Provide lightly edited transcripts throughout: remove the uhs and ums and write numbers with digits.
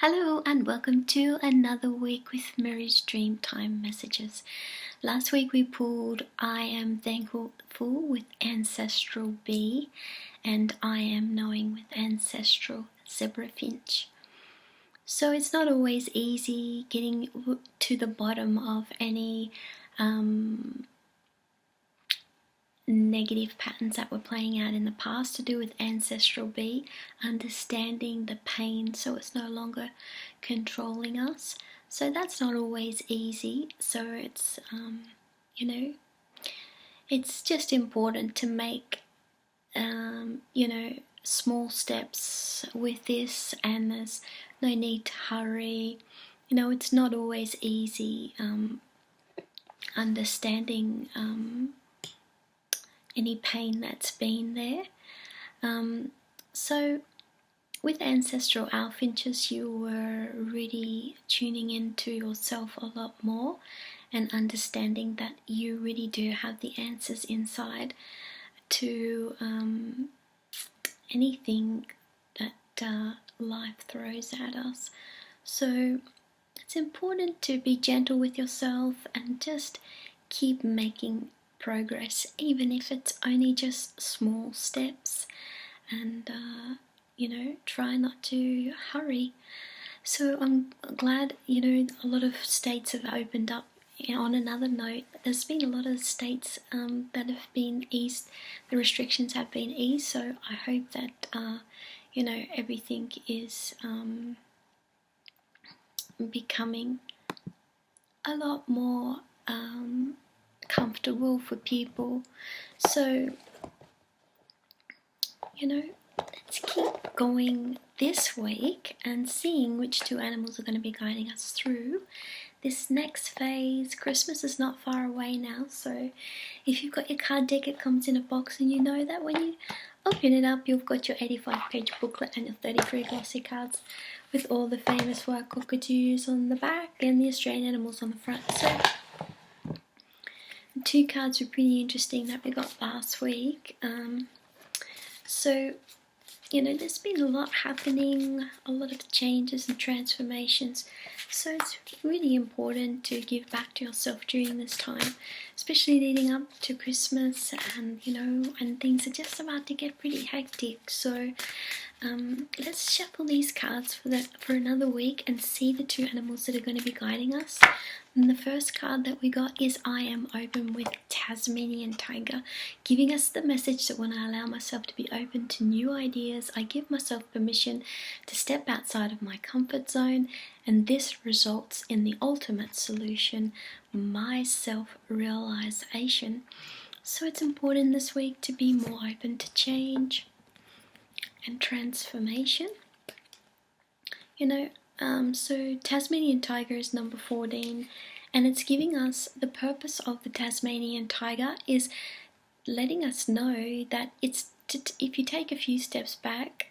Hello and welcome to another week with Mary's Dreamtime messages. Last week we pulled I Am Thankful with Ancestral Bee and I Am Knowing with Ancestral Zebra Finch. So it's not always easy getting to the bottom of any negative patterns that were playing out in the past to do with Ancestral Bee, understanding the pain so it's no longer controlling us. So that's not always easy. So it's, it's just important to make, small steps with this, and there's no need to hurry. It's not always easy understanding any pain that's been there. So with ancestral owl finches, you were really tuning into yourself a lot more and understanding that you really do have the answers inside to anything that life throws at us. So it's important to be gentle with yourself and just keep making progress, even if it's only just small steps, and try not to hurry. So I'm glad a lot of states have opened up. On another note, there's been a lot of states that have been eased, the restrictions have been eased, so I hope that everything is becoming a lot more comfortable for people. So let's keep going this week and seeing which two animals are going to be guiding us through this next phase. Christmas is not far away now, so if you've got your card deck, it comes in a box, and you know that when you open it up, you've got your 85-page booklet and your 33 glossy cards with all the famous white cockatoos on the back and the Australian animals on the front. So the two cards were pretty interesting that we got last week. So there's been a lot happening, a lot of changes and transformations. So it's really important to give back to yourself during this time, especially leading up to Christmas, and and things are just about to get pretty hectic. So let's shuffle these cards for another week and see the two animals that are going to be guiding us. And the first card that we got is I Am Open with Tasmanian Tiger, giving us the message that when I allow myself to be open to new ideas, I give myself permission to step outside of my comfort zone, and this results in the ultimate solution, my self-realization. So it's important this week to be more open to change and transformation. So Tasmanian Tiger is number 14, and it's giving us the purpose of the Tasmanian Tiger is letting us know that if you take a few steps back,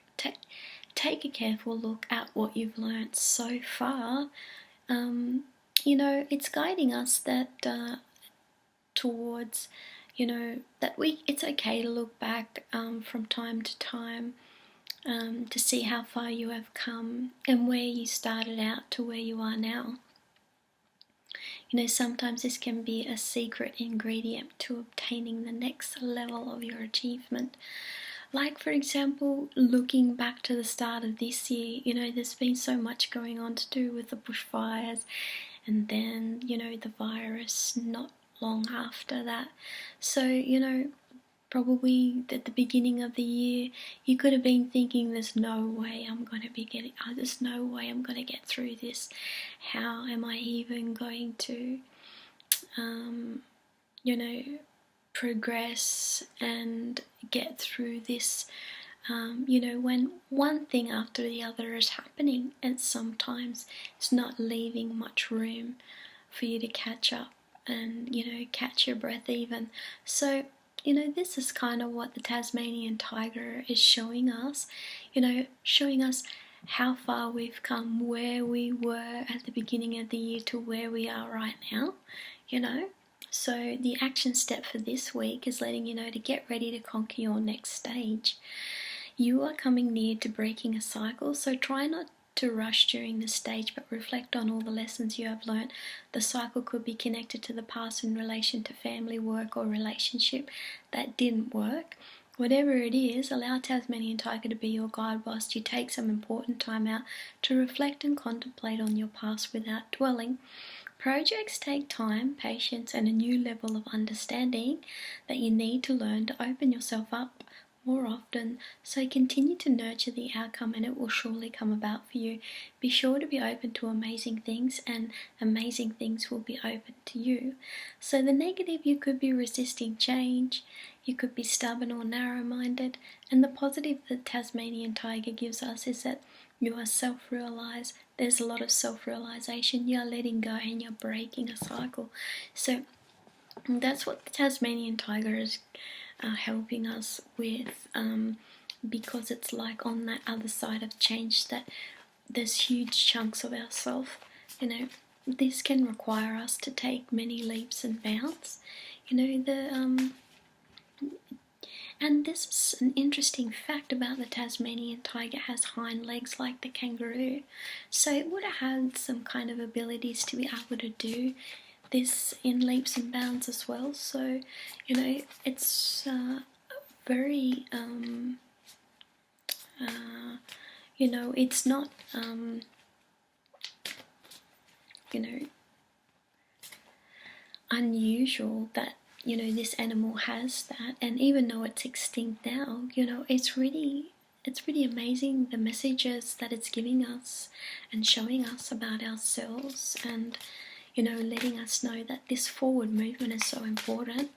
take a careful look at what you've learned so far. It's guiding us that towards that it's okay to look back from time to time. To see how far you have come and where you started out to where you are now. Sometimes this can be a secret ingredient to obtaining the next level of your achievement. Like, for example, looking back to the start of this year, there's been so much going on to do with the bushfires, and then, the virus not long after that. So, probably at the beginning of the year, you could have been thinking, there's no way I'm going to get through this. How am I even going to, progress and get through this, when one thing after the other is happening, and sometimes it's not leaving much room for you to catch up and, catch your breath even. So, this is kind of what the Tasmanian Tiger is showing us, showing us how far we've come, where we were at the beginning of the year to where we are right now, So the action step for this week is letting you know to get ready to conquer your next stage. You are coming near to breaking a cycle, so try not to rush during this stage, but reflect on all the lessons you have learned. The cycle could be connected to the past in relation to family, work, or relationship that didn't work. Whatever it is, allow Tasmanian Tiger to be your guide whilst you take some important time out to reflect and contemplate on your past without dwelling. Projects take time, patience, and a new level of understanding that you need to learn to open yourself up more often. So continue to nurture the outcome and it will surely come about for you. Be sure to be open to amazing things, and amazing things will be open to you. So the negative, you could be resisting change, you could be stubborn or narrow-minded, and the positive that Tasmanian Tiger gives us is that you are self-realized. There's a lot of self-realization. You are letting go and you're breaking a cycle. So that's what the Tasmanian Tiger is helping us with, because it's like on that other side of change that there's huge chunks of ourselves. You know, this can require us to take many leaps and bounds. You know, and this is an interesting fact about the Tasmanian Tiger. It has hind legs like the kangaroo, so it would have had some kind of abilities to be able to do this in leaps and bounds as well. So, you know, it's very, you know, it's not, you know, unusual that, you know, this animal has that. And even though it's extinct now, you know, it's really amazing the messages that it's giving us and showing us about ourselves, and you know, letting us know that this forward movement is so important,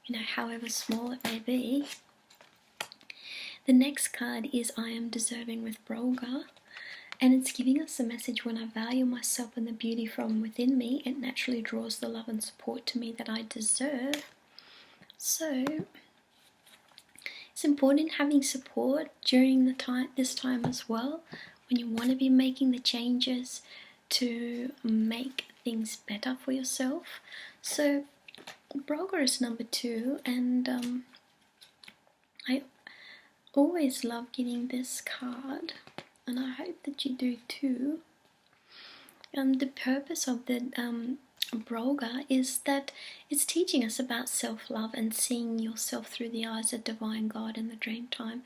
you know, however small it may be. The next card is I Am Deserving with BROLGA, and it's giving us a message: when I value myself and the beauty from within me, it naturally draws the love and support to me that I deserve. So it's important having support during this time as well, when you want to be making the changes to make things better for yourself. So BROLGA is number 2, and I always love getting this card, and I hope that you do too. The purpose of the BROLGA is that it's teaching us about self-love and seeing yourself through the eyes of Divine God in the Dreamtime.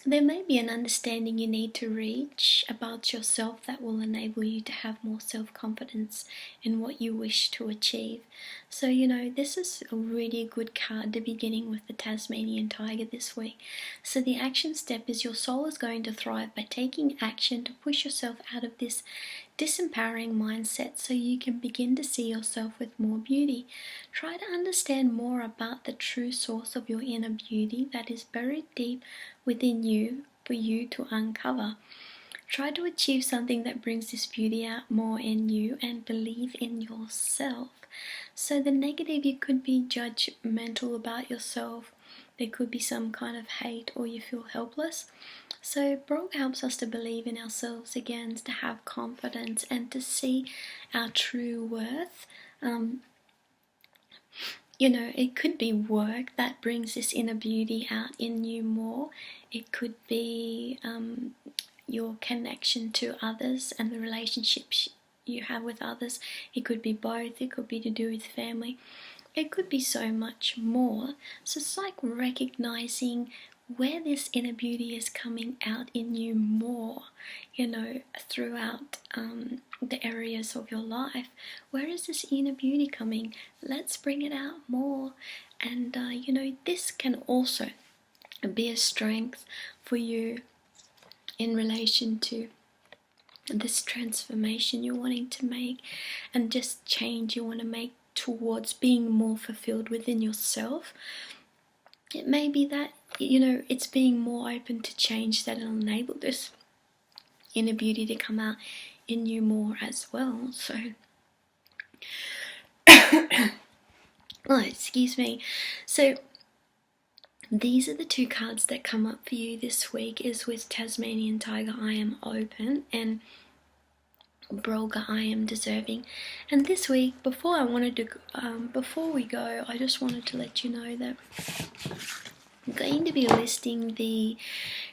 There may be an understanding you need to reach about yourself that will enable you to have more self-confidence in what you wish to achieve. So, you know, this is a really good card to be getting with the Tasmanian Tiger this week. So the action step is your soul is going to thrive by taking action to push yourself out of this disempowering mindset so you can begin to see yourself with more beauty. Try to understand more about the true source of your inner beauty that is buried deep within you for you to uncover. Try to achieve something that brings this beauty out more in you and believe in yourself. So the negative, you could be judgmental about yourself. There could be some kind of hate, or you feel helpless. So BROLGA helps us to believe in ourselves again, to have confidence and to see our true worth. You know, it could be work that brings this inner beauty out in you more. It could be your connection to others and the relationships you have with others. It could be both. It could be to do with family. It could be so much more. So it's like recognizing where this inner beauty is coming out in you more, you know, throughout the areas of your life. Where is this inner beauty coming? Let's bring it out more. And, you know, this can also be a strength for you in relation to this transformation you're wanting to make, and just change you want to make towards being more fulfilled within yourself. It may be that, you know, it's being more open to change that will enable this inner beauty to come out in you more as well. So, oh, excuse me. So these are the 2 cards that come up for you this week, is with Tasmanian Tiger, I Am Open, and BROLGA, I Am Deserving. And this week, before we go, I just wanted to let you know that I'm going to be listing the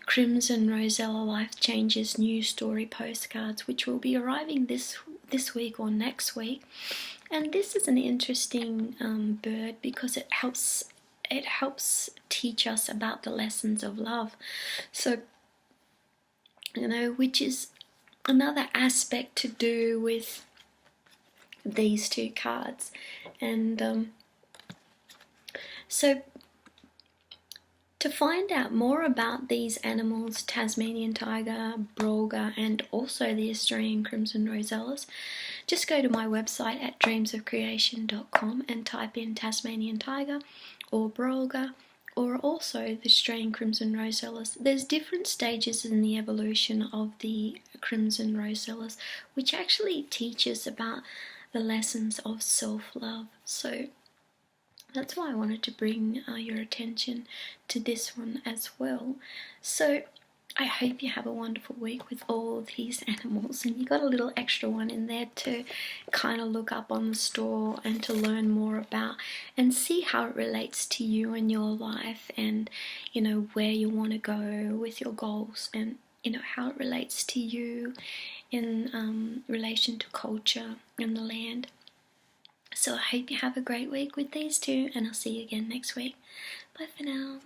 Crimson Rosella Life Changes news story postcards, which will be arriving this week or next week. And this is an interesting bird because it helps teach us about the lessons of love. So, you know, which is another aspect to do with these two cards. And so to find out more about these animals, Tasmanian tiger, BROLGA, and also the Australian Crimson Rosellas, just go to my website at dreamsofcreation.com and type in Tasmanian tiger or BROLGA, or also the Australian Crimson Rosellas. There's different stages in the evolution of the Crimson Rosellas, which actually teaches about the lessons of self-love. So that's why I wanted to bring your attention to this one as well. So I hope you have a wonderful week with all these animals, and you got a little extra one in there to kind of look up on the store and to learn more about and see how it relates to you and your life, and you know where you want to go with your goals, and you know how it relates to you in relation to culture and the land. So I hope you have a great week with these two, and I'll see you again next week. Bye for now.